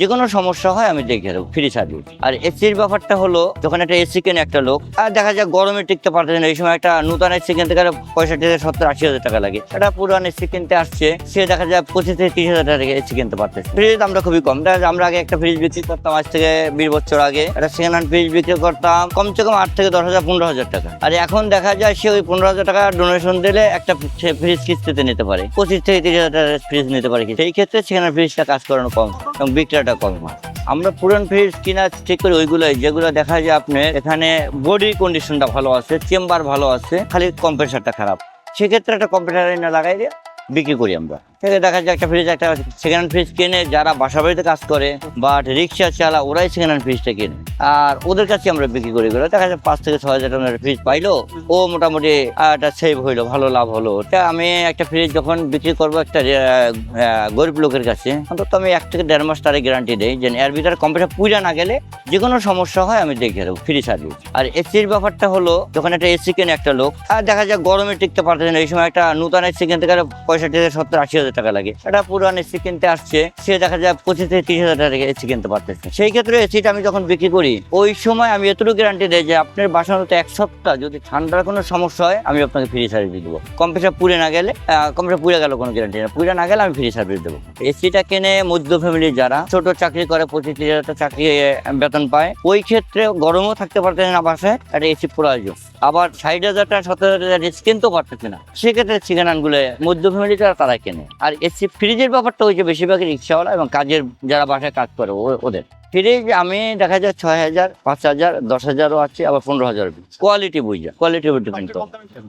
যে কোনো সমস্যা হয় আমি দেখে দেবো, ফ্রি সার্ভিস। আর এসির ব্যাপারটা হলো, যখন একটা এসি কেনে একটা লোক, আর দেখা যায় গরমে টিকতে পারতেছে না, এই সময় একটা নতুন এসি কিনতে গেলে 65,000-70,000-80,000 টাকা লাগে। একটা পুরান এসি কিনতে আসছে, সে দেখা যায় 25,000-30,000 টাকা এসি কিনতে পারতেছে। ফ্রিজ আমরা খুবই কম, দেখা যায় আমরা আগে একটা ফ্রিজ বিক্রি করতাম, আজ থেকে 20 বছর আগে একটা সেকেন্ড হ্যান্ড ফ্রিজ বিক্রি করতাম কমসে কম 8 থেকে 10,000-15,000 টাকা। আর এখন দেখা যায় সে ওই 15,000 টাকা ডোনেশন দিলে একটা ফ্রিজ কিস্তিতে নিতে পারে, 25,000-30,000 টাকা ফ্রিজ নিতে পারে। সেই ক্ষেত্রে সেখানে ফ্রিজটা কাজ করানো কম এবং বিক্রিয়াটা কম হয়। আমরা পুরান ফ্রিজ কিনা ঠিক করি ওইগুলোই যেগুলো দেখা যায় আপনার এখানে বডি কন্ডিশনটা ভালো আছে, চেম্বার ভালো আছে, খালি কম্প্রেসারটা খারাপ। সেক্ষেত্রে একটা কম্প্রেসার এনে লাগাই দিয়ে বিক্রি করি আমরা। দেখা যায় একটা ফ্রিজ, একটা সেকেন্ড হ্যান্ড ফ্রিজ কিনে যারা বাসা বাড়িতে কাজ করে বা রিক্সা চালা, ওরাই সেকেন্ড হ্যান্ড ফ্রিজটা কিনে, আর ওদের কাছে আমরা বিক্রি করি। দেখা যায় 5 থেকে 6,000 টাকার ফ্রিজ পাইলো, ও মোটামুটি একটা সেভ হইলো, ভালো লাভ হলো। আমি একটা ফ্রিজ যখন বিক্রি করবো একটা গরিব লোকের কাছে, অন্তত আমি 1 থেকে 1.5 মাস তার গ্যারান্টি দিই যে এর ভিতরে কম্পিউটার পুজা না গেলে যে কোনো সমস্যা হয় আমি দেখে দেবো, ফ্রি সার্ভিস। আর এসির ব্যাপারটা হলো, যখন একটা এসি কেনে একটা লোক, আর দেখা যায় গরমে টিকতে পারতেছে না, এই সময় একটা নতুন এসি কিনতে গেলে 65,000-70,000-80,000 টাকা লাগে। একটা পুরান এসি কিনতে আসছে, সে দেখা যায় 25,000-30,000 টাকা এসি কিনতে পারতেছে। সেই ক্ষেত্রে এসিটা আমি যখন বিক্রি করি, ওই সময় আমি এতটুকু গ্যারান্টি দেয় যে আপনার বাসার মতো 1 সপ্তাহ যদি ঠান্ডার কোনো সমস্যা হয় আমি আপনাকে ফ্রি সার্ভিস দেবো। কম্প্রেসার পুড়ে না গেলে, কম্প্রেসার পুড়ে গেল কোনো গ্যারান্টি না, পুড়ে না গেলে আমি ফ্রি সার্ভিস দেবো। এসিটা কিনে মধ্য ফ্যামিলি যারা ছোট চাকরি করে, 25,000 টাকা চাকরি বেতন পায়, ওই ক্ষেত্রে গরমও থাকতে পারতেছে না বাসায়, একটা এসি প্রয়োজন। আবার 60,000 টাকা 70,000 এসি কিনতেও পারতেছে না, সেক্ষেত্রে সেকেন্ড মধ্য ফ্যামিলি তারা কেনে। আর এসি ফ্রিজের ব্যাপারটা ওই যে বেশিরভাগই রিক্সাওয়ালা এবং কাজের যারা বাসায় কাজ করে ওদের ফ্রিজ আমি দেখা যায় 6,000, 5,000, 10,000ও আছে, আবার 15,000 কোয়ালিটি বুঝা, কোয়ালিটি কিন্তু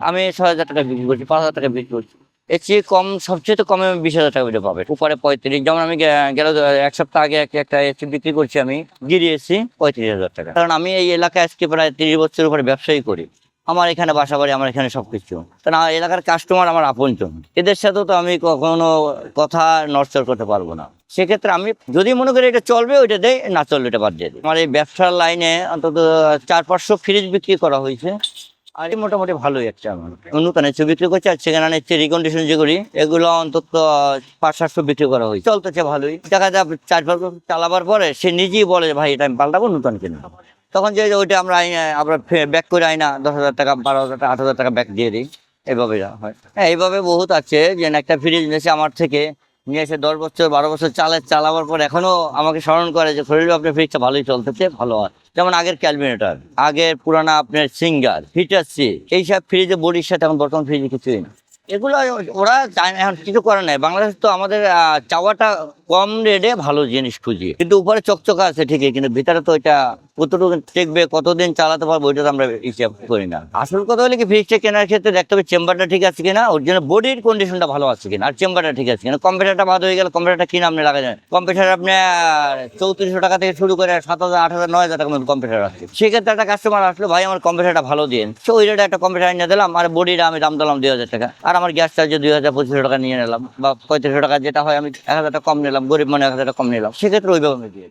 আমি 6,000 টাকা বিক্রি করছি, 5,000 টাকা বিক্রি করছি। এর চেয়ে কম, সবচেয়ে কমে 20,000 টাকা বিক্রি পাবে, উপরে 35। যেমন আমি গেল 1 সপ্তাহ আগে একটা এসি বিক্রি করছি আমি, গিরি এসি 35,000 টাকা। কারণ আমি এই এলাকায় আজকে প্রায় 30 বছর উপরে ব্যবসায়ী করি, আমার এখানে বাসা বাড়ি, আমার এখানে সবকিছু, কারণ এলাকার কাস্টমার আমার আপনজন, এদের সাথেও তো আমি কখনো কথা নড়চড় করতে পারবো না। সেক্ষেত্রে আমি যদি মনে করি এটা চলবে ওইটা দেয়, না চলবে এটা বাদ দিয়ে দিই। আমার এই ব্যবসার লাইনে অন্তত 400-500 ফ্রিজ বিক্রি করা হয়েছে, আর মোটামুটি ভালোই একটা নতুন এসে বিক্রি করছে। আর সেখানে হচ্ছে রিকন্ডিশন যেগুলি, এগুলো অন্তত 500-700 বিক্রি করা হয়েছে, চলতেছে ভালোই। দেখা যায় 4-5 বছর চালাবার পরে সে নিজেই বলে ভাই এটা আমি পাল্টাবো, নতুন কিনে। তখন যে ওইটা আমরা ব্যাক করে আই না, 10,000 টাকা, 12,000 টাকা, 8,000 টাকা ব্যাক দিয়ে দিই, এভাবে হয়। হ্যাঁ, এইভাবে বহুত আছে যে একটা ফ্রিজ নিয়েছে আমার থেকে, নিয়ে এসে 10 বছর 12 বছর চালাবার পর এখনো আমাকে স্মরণ করে যে খরিল আপনার ফ্রিজটা ভালোই চলতেছে, ভালো হয়। যেমন আগের ক্যালমিনেটর, আগের পুরানা আপনার সিঙ্গার, হিটারসি, এইসব ফ্রিজে বডির সাথে এখন বর্তমান ফ্রিজে কিছুই না। এগুলো ওরা এখন কিছু করে নাই। বাংলাদেশ তো আমাদের চাওয়াটা কম রেটে ভালো জিনিস খুঁজি, কিন্তু উপরে চকচকা আছে ঠিকই, কিন্তু ভিতরে তো এটা কতটুকু টেকবে, কতদিন চালাতে পারবো, ওইটা তো আমরা হিসাব করি না। আসল কথা হলে কি, ফ্রিজটা কেনার ক্ষেত্রে দেখতে হবে চেম্বারটা ঠিক আছে কিনা, ওর জন্য বডির কন্ডিশনটা ভালো আছে কিনা, আর চেম্বারটা ঠিক আছে কিনা। কম্পিউটারটা বাদ হয়ে গেলে কম্পিউটারটা কিনা আপনি লাগাই যান, কম্পিউটার আপনি 3400 টাকা থেকে শুরু করে 7,000, 8,000, 9,000 টাকার মতো কম্পিউটার আছে। সেক্ষেত্রে একটা কাস্টমার আসলো, ভাই আমার কম্পিউটারটা ভালো দিন, সে ওই রেটে একটা কম্পিউটার এনে দিলাম, আর বডিটা আমি দাম দিলাম 2,000 টাকা, আর আমার গ্যাস চার্জে 2,000-2500 টাকা নিয়ে নিলাম, বা 3500 টাকা যেটা হয় আমি 1,000 টাকা কম নিলাম, গরিব মানে 1,000 টাকা কম নিলাম, সেক্ষেত্রে ওইভাবে আমি দিয়ে